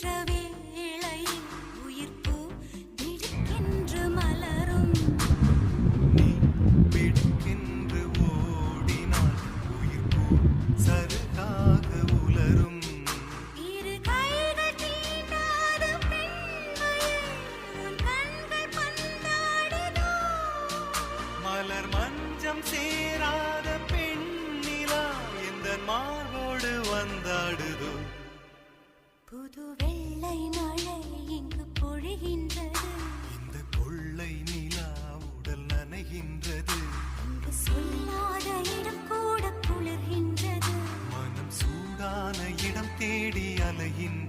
வேளையில் உயிர்ப்பு திடுக்கென்று மலரும். நீ பிடிக்கென்று ஓடினால் உயிர்ப்பு சருகாக உலரும். இரு கைகள் தீண்டாத பெண்மையே உன் கண்கள் பந்தாடுதோ. மலர் மஞ்சம் சேராத பெண்ணிலா எந்த மார்போடு வந்தாடுதோ. புது வெள்ளை மழை இங்கு பொழிகின்றது. இந்த கொள்ளை நிலா உடல் நனைகின்றது. இங்கு சொல்லாத இடம் கூட குளிர்கின்றது. மனம் சூடான இடம் தேடி அலைகின்றது.